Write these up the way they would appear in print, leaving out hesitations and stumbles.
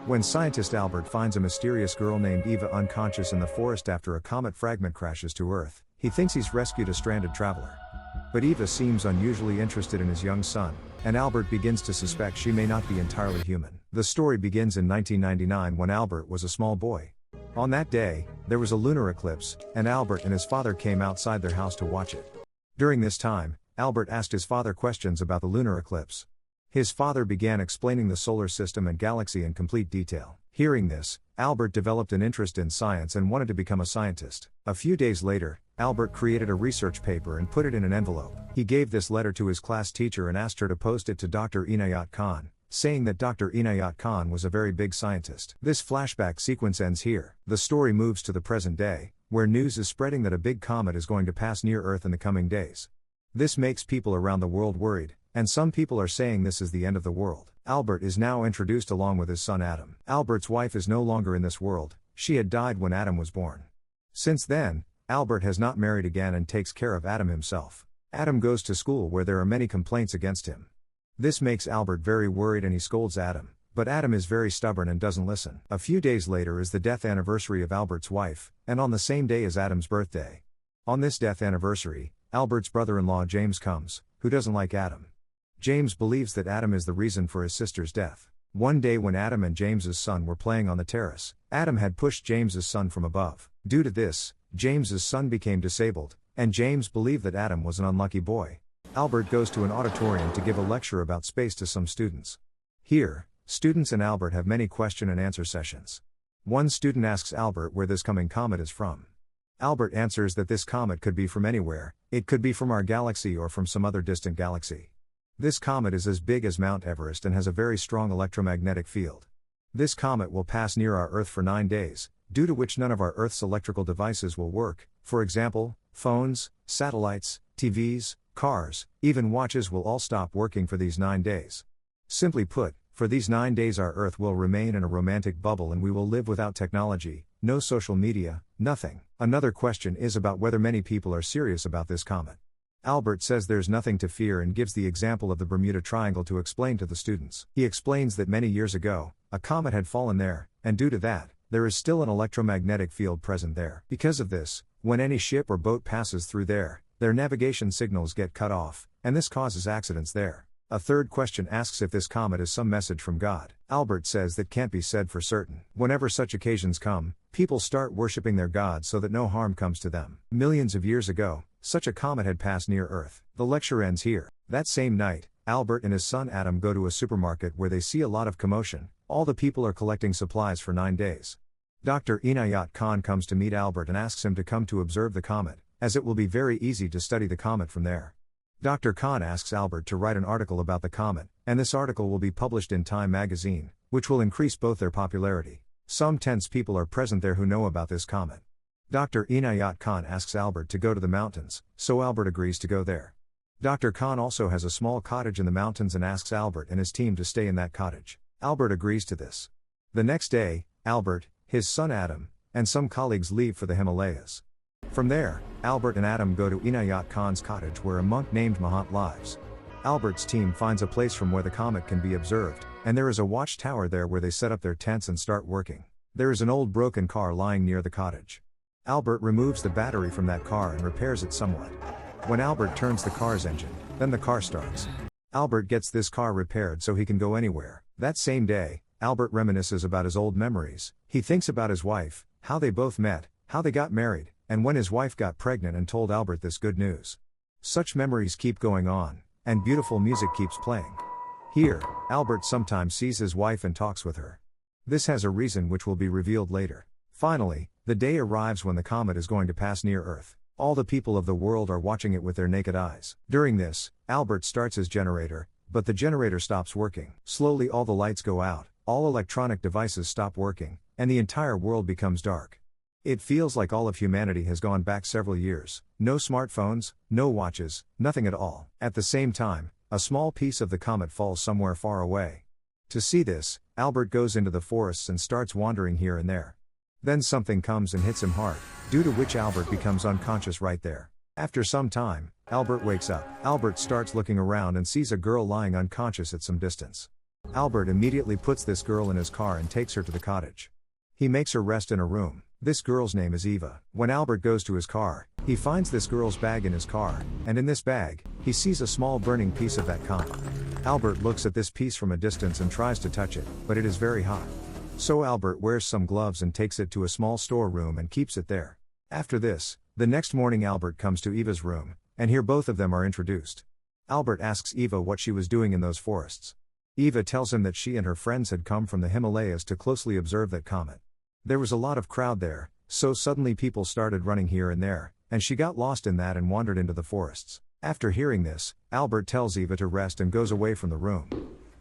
When scientist Albert finds a mysterious girl named Eva unconscious in the forest after a comet fragment crashes to Earth, he thinks he's rescued a stranded traveler. But Eva seems unusually interested in his young son, and Albert begins to suspect she may not be entirely human. The story begins in 1999 when Albert was a small boy. On that day, there was a lunar eclipse, and Albert and his father came outside their house to watch it. During this time, Albert asked his father questions about the lunar eclipse. His father began explaining the solar system and galaxy in complete detail. Hearing this, Albert developed an interest in science and wanted to become a scientist. A few days later, Albert created a research paper and put it in an envelope. He gave this letter to his class teacher and asked her to post it to Dr. Inayat Khan, saying that Dr. Inayat Khan was a very big scientist. This flashback sequence ends here. The story moves to the present day, where news is spreading that a big comet is going to pass near Earth in the coming days. This makes people around the world worried, and some people are saying this is the end of the world. Albert is now introduced along with his son Adam. Albert's wife is no longer in this world, she had died when Adam was born. Since then, Albert has not married again and takes care of Adam himself. Adam goes to school where there are many complaints against him. This makes Albert very worried and he scolds Adam, but Adam is very stubborn and doesn't listen. A few days later is the death anniversary of Albert's wife, and on the same day is Adam's birthday. On this death anniversary, Albert's brother-in-law James comes, who doesn't like Adam. James believes that Adam is the reason for his sister's death. One day when Adam and James's son were playing on the terrace, Adam had pushed James's son from above. Due to this, James's son became disabled, and James believed that Adam was an unlucky boy. Albert goes to an auditorium to give a lecture about space to some students. Here, students and Albert have many question and answer sessions. One student asks Albert where this coming comet is from. Albert answers that this comet could be from anywhere, it could be from our galaxy or from some other distant galaxy. This comet is as big as Mount Everest and has a very strong electromagnetic field. This comet will pass near our Earth for 9 days, due to which none of our Earth's electrical devices will work, for example, phones, satellites, TVs, cars, even watches will all stop working for these 9 days. Simply put, for these 9 days our Earth will remain in a romantic bubble and we will live without technology, no social media, nothing. Another question is about whether many people are serious about this comet. Albert says there's nothing to fear and gives the example of the Bermuda Triangle to explain to the students. He explains that many years ago, a comet had fallen there, and due to that, there is still an electromagnetic field present there. Because of this, when any ship or boat passes through there, their navigation signals get cut off, and this causes accidents there. A third question asks if this comet is some message from God. Albert says that can't be said for certain. Whenever such occasions come, people start worshipping their gods so that no harm comes to them. Millions of years ago, such a comet had passed near Earth. The lecture ends here. That same night, Albert and his son Adam go to a supermarket where they see a lot of commotion. All the people are collecting supplies for 9 days. Dr. Inayat Khan comes to meet Albert and asks him to come to observe the comet, as it will be very easy to study the comet from there. Dr. Khan asks Albert to write an article about the comet, and this article will be published in Time magazine, which will increase both their popularity. Some tense people are present there who know about this comet. Dr. Inayat Khan asks Albert to go to the mountains, so Albert agrees to go there. Dr. Khan also has a small cottage in the mountains and asks Albert and his team to stay in that cottage. Albert agrees to this. The next day, Albert, his son Adam, and some colleagues leave for the Himalayas. From there, Albert and Adam go to Inayat Khan's cottage where a monk named Mahant lives. Albert's team finds a place from where the comet can be observed, and there is a watchtower there where they set up their tents and start working. There is an old broken car lying near the cottage. Albert removes the battery from that car and repairs it somewhat. When Albert turns the car's engine, then the car starts. Albert gets this car repaired so he can go anywhere. That same day, Albert reminisces about his old memories. He thinks about his wife, how they both met, how they got married, and when his wife got pregnant and told Albert this good news. Such memories keep going on, and beautiful music keeps playing. Here, Albert sometimes sees his wife and talks with her. This has a reason which will be revealed later. Finally, the day arrives when the comet is going to pass near Earth. All the people of the world are watching it with their naked eyes. During this, Albert starts his generator, but the generator stops working. Slowly all the lights go out, all electronic devices stop working, and the entire world becomes dark. It feels like all of humanity has gone back several years. No smartphones, no watches, nothing at all. At the same time, a small piece of the comet falls somewhere far away. To see this, Albert goes into the forests and starts wandering here and there. Then something comes and hits him hard, due to which Albert becomes unconscious right there. After some time, Albert wakes up. Albert starts looking around and sees a girl lying unconscious at some distance. Albert immediately puts this girl in his car and takes her to the cottage. He makes her rest in a room. This girl's name is Eva. When Albert goes to his car, he finds this girl's bag in his car, and in this bag, he sees a small burning piece of that comet. Albert looks at this piece from a distance and tries to touch it, but it is very hot. So Albert wears some gloves and takes it to a small storeroom and keeps it there. After this, the next morning Albert comes to Eva's room, and here both of them are introduced. Albert asks Eva what she was doing in those forests. Eva tells him that she and her friends had come from the Himalayas to closely observe that comet. There was a lot of crowd there, so suddenly people started running here and there, and she got lost in that and wandered into the forests. After hearing this, Albert tells Eva to rest and goes away from the room.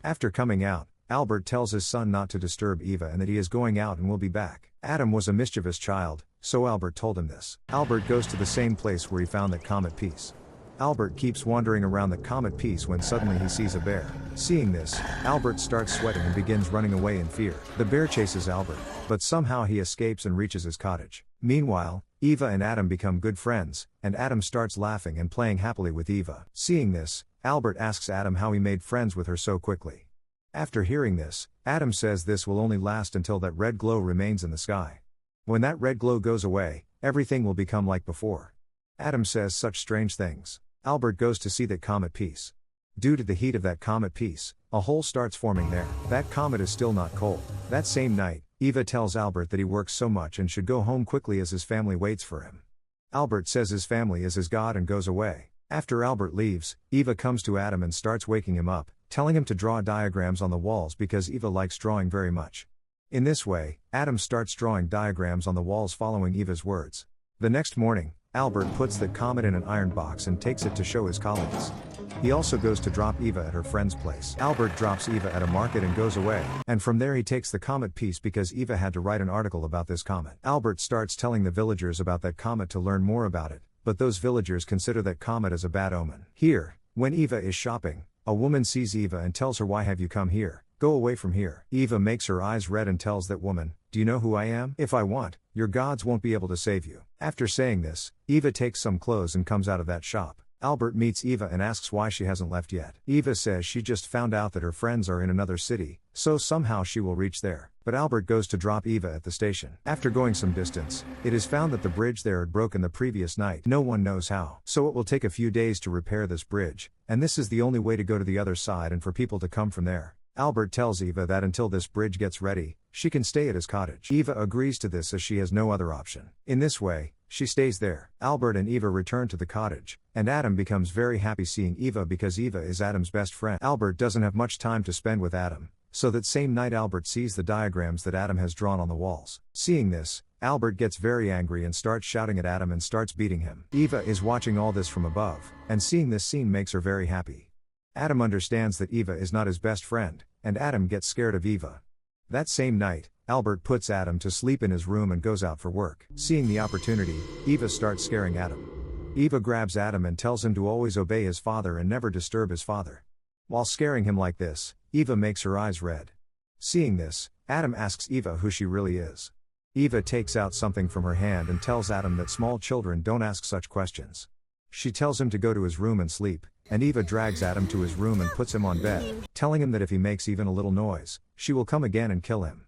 After coming out, Albert tells his son not to disturb Eva and that he is going out and will be back. Adam was a mischievous child, so Albert told him this. Albert goes to the same place where he found that comet piece. Albert keeps wandering around the comet piece when suddenly he sees a bear. Seeing this, Albert starts sweating and begins running away in fear. The bear chases Albert, but somehow he escapes and reaches his cottage. Meanwhile, Eva and Adam become good friends, and Adam starts laughing and playing happily with Eva. Seeing this, Albert asks Adam how he made friends with her so quickly. After hearing this, Adam says this will only last until that red glow remains in the sky. When that red glow goes away, everything will become like before. Adam says such strange things. Albert goes to see that comet piece. Due to the heat of that comet piece, a hole starts forming there. That comet is still not cold. That same night, Eva tells Albert that he works so much and should go home quickly as his family waits for him. Albert says his family is his God and goes away. After Albert leaves, Eva comes to Adam and starts waking him up, telling him to draw diagrams on the walls because Eva likes drawing very much. In this way, Adam starts drawing diagrams on the walls following Eva's words. The next morning, Albert puts the comet in an iron box and takes it to show his colleagues. He also goes to drop Eva at her friend's place. Albert drops Eva at a market and goes away, and from there he takes the comet piece because Eva had to write an article about this comet. Albert starts telling the villagers about that comet to learn more about it, but those villagers consider that comet as a bad omen. Here, when Eva is shopping, a woman sees Eva and tells her, "Why have you come here? Go away from here." Eva makes her eyes red and tells that woman, "Do you know who I am? If I want, your gods won't be able to save you." After saying this, Eva takes some clothes and comes out of that shop. Albert meets Eva and asks why she hasn't left yet. Eva says she just found out that her friends are in another city, so somehow she will reach there. But Albert goes to drop Eva at the station. After going some distance, it is found that the bridge there had broken the previous night. No one knows how. So it will take a few days to repair this bridge, and this is the only way to go to the other side and for people to come from there. Albert tells Eva that until this bridge gets ready, she can stay at his cottage. Eva agrees to this as she has no other option. In this way, she stays there. Albert and Eva return to the cottage, and Adam becomes very happy seeing Eva because Eva is Adam's best friend. Albert doesn't have much time to spend with Adam, so that same night Albert sees the diagrams that Adam has drawn on the walls. Seeing this, Albert gets very angry and starts shouting at Adam and starts beating him. Eva is watching all this from above, and seeing this scene makes her very happy. Adam understands that Eva is not his best friend, and Adam gets scared of Eva. That same night, Albert puts Adam to sleep in his room and goes out for work. Seeing the opportunity, Eva starts scaring Adam. Eva grabs Adam and tells him to always obey his father and never disturb his father. While scaring him like this, Eva makes her eyes red. Seeing this, Adam asks Eva who she really is. Eva takes out something from her hand and tells Adam that small children don't ask such questions. She tells him to go to his room and sleep, and Eva drags Adam to his room and puts him on bed, telling him that if he makes even a little noise, she will come again and kill him.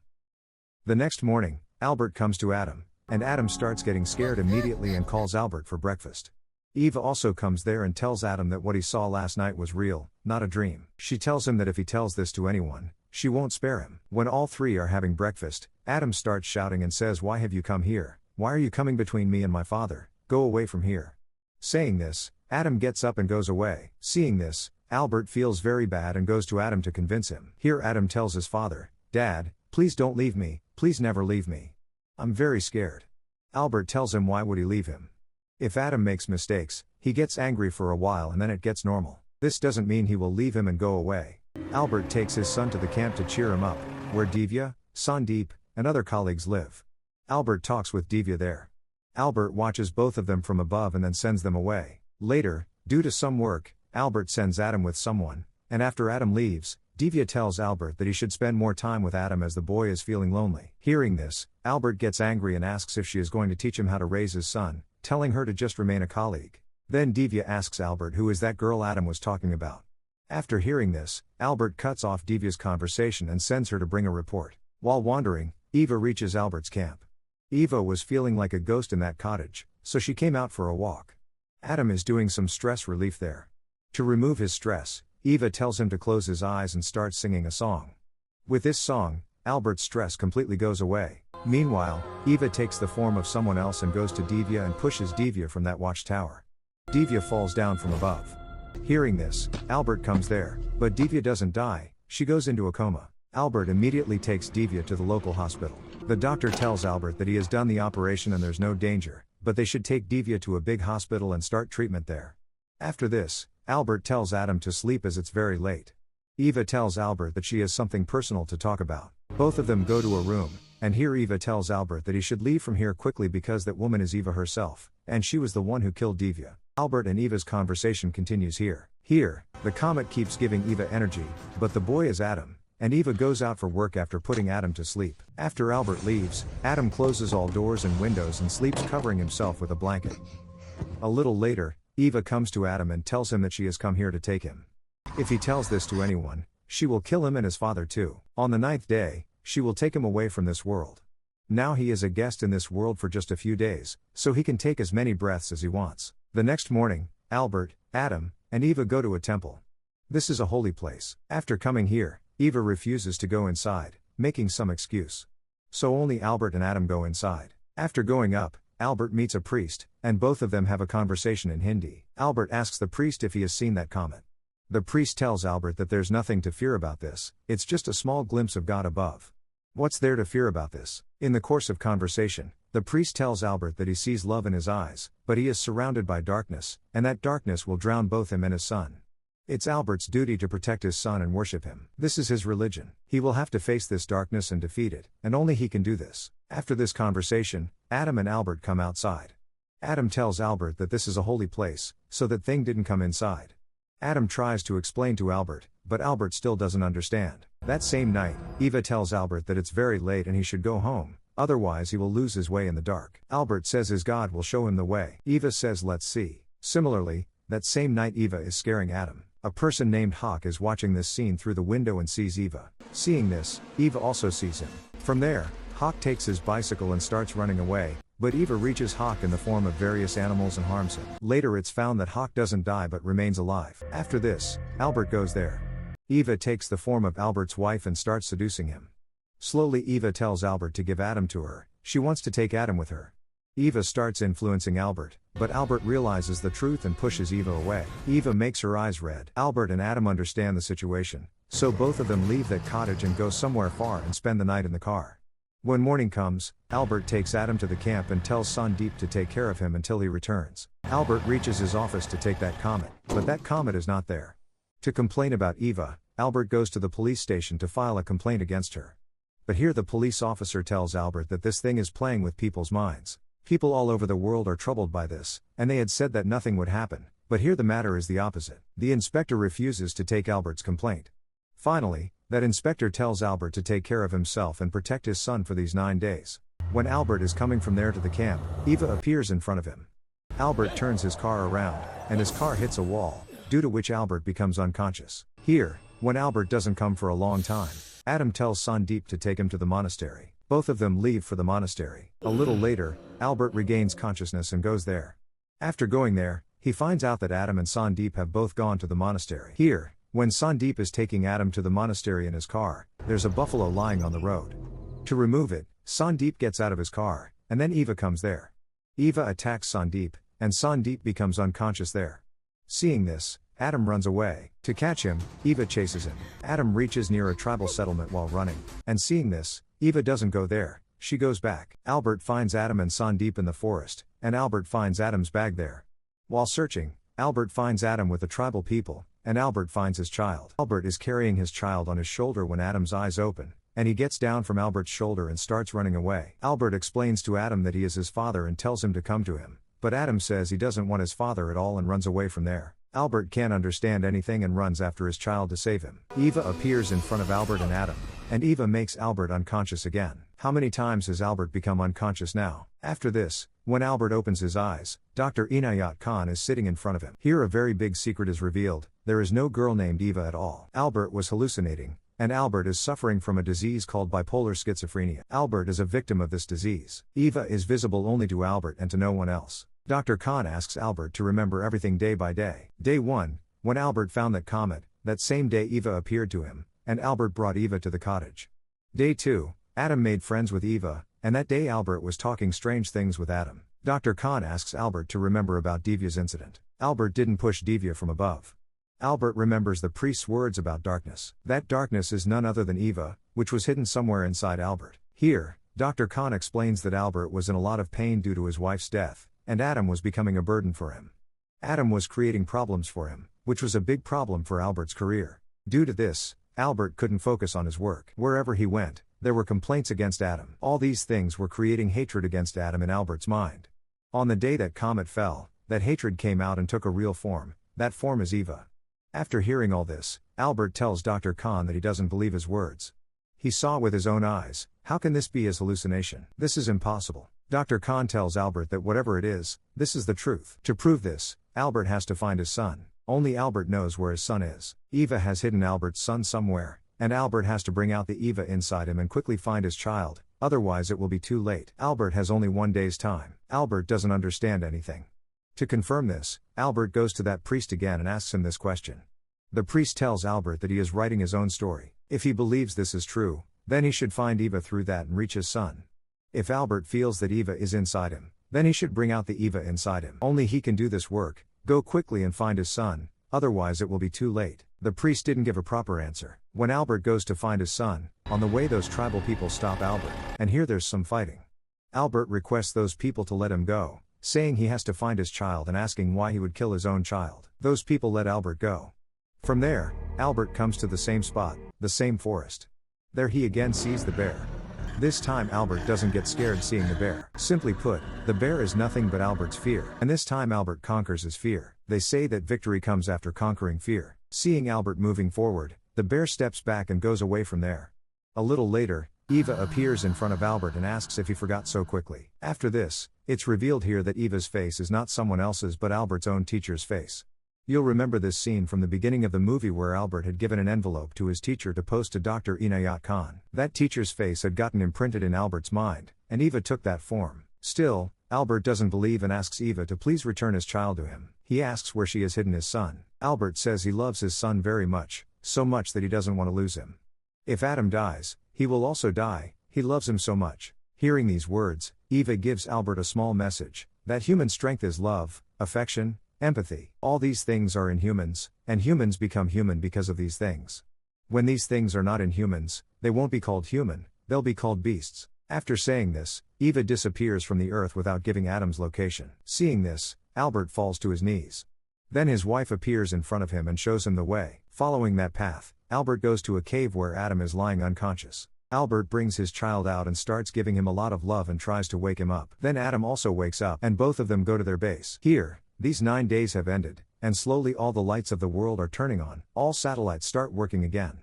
The next morning, Albert comes to Adam, and Adam starts getting scared immediately and calls Albert for breakfast. Eva also comes there and tells Adam that what he saw last night was real, not a dream. She tells him that if he tells this to anyone, she won't spare him. When all three are having breakfast, Adam starts shouting and says, "Why have you come here? Why are you coming between me and my father? Go away from here." Saying this, Adam gets up and goes away. Seeing this, Albert feels very bad and goes to Adam to convince him. Here Adam tells his father, "Dad, please don't leave me, please never leave me. I'm very scared." Albert tells him why would he leave him. If Adam makes mistakes, he gets angry for a while and then it gets normal. This doesn't mean he will leave him and go away. Albert takes his son to the camp to cheer him up, where Divya, Sandeep, and other colleagues live. Albert talks with Divya there. Albert watches both of them from above and then sends them away. Later, due to some work, Albert sends Adam with someone, and after Adam leaves, Divya tells Albert that he should spend more time with Adam as the boy is feeling lonely. Hearing this, Albert gets angry and asks if she is going to teach him how to raise his son, telling her to just remain a colleague. Then Divya asks Albert who is that girl Adam was talking about. After hearing this, Albert cuts off Diva's conversation and sends her to bring a report. While wandering, Eva reaches Albert's camp. Eva was feeling like a ghost in that cottage, so she came out for a walk. Adam is doing some stress relief there. To remove his stress, Eva tells him to close his eyes and starts singing a song. With this song, Albert's stress completely goes away. Meanwhile, Eva takes the form of someone else and goes to Divya and pushes Divya from that watchtower. Divya falls down from above. Hearing this, Albert comes there, but Divya doesn't die, she goes into a coma. Albert immediately takes Divya to the local hospital. The doctor tells Albert that he has done the operation and there's no danger, but they should take Divya to a big hospital and start treatment there. After this, Albert tells Adam to sleep as it's very late. Eva tells Albert that she has something personal to talk about. Both of them go to a room, and here Eva tells Albert that he should leave from here quickly because that woman is Eva herself, and she was the one who killed Divya. Albert and Eva's conversation continues here. Here, the comet keeps giving Eva energy, but the boy is Adam, and Eva goes out for work after putting Adam to sleep. After Albert leaves, Adam closes all doors and windows and sleeps covering himself with a blanket. A little later, Eva comes to Adam and tells him that she has come here to take him. If he tells this to anyone, she will kill him and his father too. On the 9th day, she will take him away from this world. Now he is a guest in this world for just a few days, so he can take as many breaths as he wants. The next morning, Albert, Adam, and Eva go to a temple. This is a holy place. After coming here, Eva refuses to go inside, making some excuse. So only Albert and Adam go inside. After going up, Albert meets a priest, and both of them have a conversation in Hindi. Albert asks the priest if he has seen that comet. The priest tells Albert that there's nothing to fear about this, it's just a small glimpse of God above. What's there to fear about this? In the course of conversation, the priest tells Albert that he sees love in his eyes, but he is surrounded by darkness, and that darkness will drown both him and his son. It's Albert's duty to protect his son and worship him. This is his religion. He will have to face this darkness and defeat it, and only he can do this. After this conversation, Adam and Albert come outside. Adam tells Albert that this is a holy place, so that thing didn't come inside. Adam tries to explain to Albert, but Albert still doesn't understand. That same night, Eva tells Albert that it's very late and he should go home, otherwise he will lose his way in the dark. Albert says his God will show him the way. Eva says let's see. Similarly, that same night Eva is scaring Adam. A person named Hawk is watching this scene through the window and sees Eva. Seeing this, Eva also sees him. From there, Hawk takes his bicycle and starts running away, but Eva reaches Hawk in the form of various animals and harms him. Later it's found that Hawk doesn't die but remains alive. After this, Albert goes there. Eva takes the form of Albert's wife and starts seducing him. Slowly Eva tells Albert to give Adam to her, she wants to take Adam with her. Eva starts influencing Albert, but Albert realizes the truth and pushes Eva away. Eva makes her eyes red. Albert and Adam understand the situation, so both of them leave that cottage and go somewhere far and spend the night in the car. When morning comes, Albert takes Adam to the camp and tells Sandeep to take care of him until he returns. Albert reaches his office to take that comet, but that comet is not there. To complain about Eva, Albert goes to the police station to file a complaint against her. But here the police officer tells Albert that this thing is playing with people's minds. People all over the world are troubled by this, and they had said that nothing would happen, but here the matter is the opposite. The inspector refuses to take Albert's complaint. Finally, that inspector tells Albert to take care of himself and protect his son for these 9 days. When Albert is coming from there to the camp, Eva appears in front of him. Albert turns his car around, and his car hits a wall, due to which Albert becomes unconscious. Here, when Albert doesn't come for a long time, Adam tells Sandeep to take him to the monastery. Both of them leave for the monastery. A little later, Albert regains consciousness and goes there. After going there, he finds out that Adam and Sandeep have both gone to the monastery. Here, when Sandeep is taking Adam to the monastery in his car, there's a buffalo lying on the road. To remove it, Sandeep gets out of his car, and then Eva comes there. Eva attacks Sandeep, and Sandeep becomes unconscious there. Seeing this, Adam runs away. To catch him, Eva chases him. Adam reaches near a tribal settlement while running, and seeing this, Eva doesn't go there, she goes back. Albert finds Adam and Sandeep in the forest, and Albert finds Adam's bag there. While searching, Albert finds Adam with the tribal people, and Albert finds his child. Albert is carrying his child on his shoulder when Adam's eyes open, and he gets down from Albert's shoulder and starts running away. Albert explains to Adam that he is his father and tells him to come to him, but Adam says he doesn't want his father at all and runs away from there. Albert can't understand anything and runs after his child to save him. Eva appears in front of Albert and Adam, and Eva makes Albert unconscious again. How many times has Albert become unconscious now? After this, when Albert opens his eyes, Dr. Inayat Khan is sitting in front of him. Here a very big secret is revealed, There is no girl named Eva at all. Albert was hallucinating, and Albert is suffering from a disease called bipolar schizophrenia. Albert is a victim of this disease. Eva is visible only to Albert and to no one else. Dr. Khan asks Albert to remember everything day by day. Day 1, when Albert found that comet, that same day Eva appeared to him, and Albert brought Eva to the cottage. Day 2, Adam made friends with Eva, and that day Albert was talking strange things with Adam. Dr. Khan asks Albert to remember about Divya's incident. Albert didn't push Divya from above. Albert remembers the priest's words about darkness. That darkness is none other than Eva, which was hidden somewhere inside Albert. Here, Dr. Khan explains that Albert was in a lot of pain due to his wife's death, and Adam was becoming a burden for him. Adam was creating problems for him, which was a big problem for Albert's career. Due to this, Albert couldn't focus on his work. Wherever he went, there were complaints against Adam. All these things were creating hatred against Adam in Albert's mind. On the day that comet fell, that hatred came out and took a real form. That form is Eva. After hearing all this, Albert tells Dr. Khan that he doesn't believe his words. He saw with his own eyes. How can this be his hallucination? This is impossible. Dr. Khan tells Albert that whatever it is, this is the truth. To prove this, Albert has to find his son. Only Albert knows where his son is. Eva has hidden Albert's son somewhere, and Albert has to bring out the Eva inside him and quickly find his child, otherwise it will be too late. Albert has only 1 day's time. Albert doesn't understand anything. To confirm this, Albert goes to that priest again and asks him this question. The priest tells Albert that he is writing his own story. If he believes this is true, then he should find Eva through that and reach his son. If Albert feels that Eva is inside him, then he should bring out the Eva inside him. Only he can do this work. Go quickly and find his son, otherwise it will be too late. The priest didn't give a proper answer. When Albert goes to find his son, on the way those tribal people stop Albert, and here there's some fighting. Albert requests those people to let him go, saying he has to find his child and asking why he would kill his own child. Those people let Albert go. From there, Albert comes to the same spot, the same forest. There he again sees the bear. This time Albert doesn't get scared seeing the bear. Simply put, the bear is nothing but Albert's fear. And this time Albert conquers his fear. They say that victory comes after conquering fear. Seeing Albert moving forward, the bear steps back and goes away from there. A little later, Eva appears in front of Albert and asks if he forgot so quickly. After this, it's revealed here that Eva's face is not someone else's but Albert's own teacher's face. You'll remember this scene from the beginning of the movie where Albert had given an envelope to his teacher to post to Dr. Inayat Khan. That teacher's face had gotten imprinted in Albert's mind, and Eva took that form. Still, Albert doesn't believe and asks Eva to please return his child to him. He asks where she has hidden his son. Albert says he loves his son very much, so much that he doesn't want to lose him. If Adam dies, he will also die, he loves him so much. Hearing these words, Eva gives Albert a small message, that human strength is love, affection, empathy. All these things are in humans, and humans become human because of these things. When these things are not in humans, they won't be called human, they'll be called beasts. After saying this, Eva disappears from the earth without giving Adam's location. Seeing this, Albert falls to his knees. Then his wife appears in front of him and shows him the way. Following that path, Albert goes to a cave where Adam is lying unconscious. Albert brings his child out and starts giving him a lot of love and tries to wake him up. Then Adam also wakes up and both of them go to their base. Here, these 9 days have ended, and slowly all the lights of the world are turning on. All satellites start working again.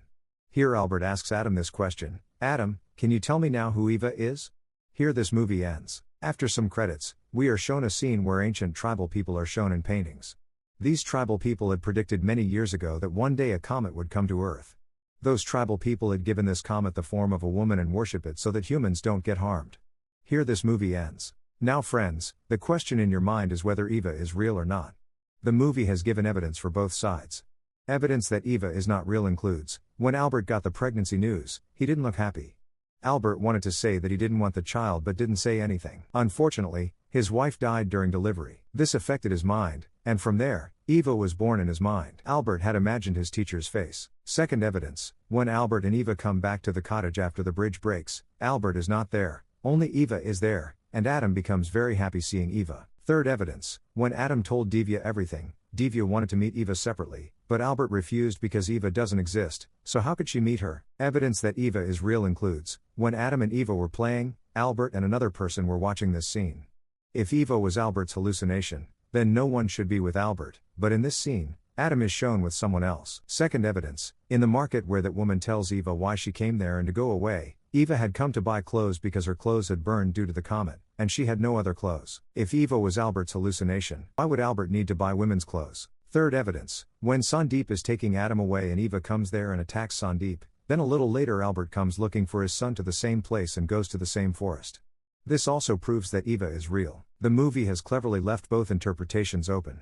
Here Albert asks Adam this question, Adam, can you tell me now who Eva is? Here this movie ends. After some credits, we are shown a scene where ancient tribal people are shown in paintings. These tribal people had predicted many years ago that one day a comet would come to Earth. Those tribal people had given this comet the form of a woman and worship it so that humans don't get harmed. Here this movie ends. Now friends, the question in your mind is whether Eva is real or not. The movie has given evidence for both sides. Evidence that Eva is not real includes, when Albert got the pregnancy news, he didn't look happy. Albert wanted to say that he didn't want the child but didn't say anything. Unfortunately, his wife died during delivery. This affected his mind, and from there, Eva was born in his mind. Albert had imagined his teacher's face. Second evidence, when Albert and Eva come back to the cottage after the bridge breaks, Albert is not there, only Eva is there, and Adam becomes very happy seeing Eva. Third evidence, when Adam told Divya everything, Divya wanted to meet Eva separately, but Albert refused because Eva doesn't exist, so how could she meet her? Evidence that Eva is real includes, when Adam and Eva were playing, Albert and another person were watching this scene. If Eva was Albert's hallucination, then no one should be with Albert, but in this scene, Adam is shown with someone else. Second evidence, in the market where that woman tells Eva why she came there and to go away, Eva had come to buy clothes because her clothes had burned due to the comet, and she had no other clothes. If Eva was Albert's hallucination, why would Albert need to buy women's clothes? Third evidence, when Sandeep is taking Adam away and Eva comes there and attacks Sandeep, then a little later Albert comes looking for his son to the same place and goes to the same forest. This also proves that Eva is real. The movie has cleverly left both interpretations open.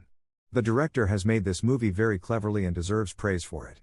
The director has made this movie very cleverly and deserves praise for it.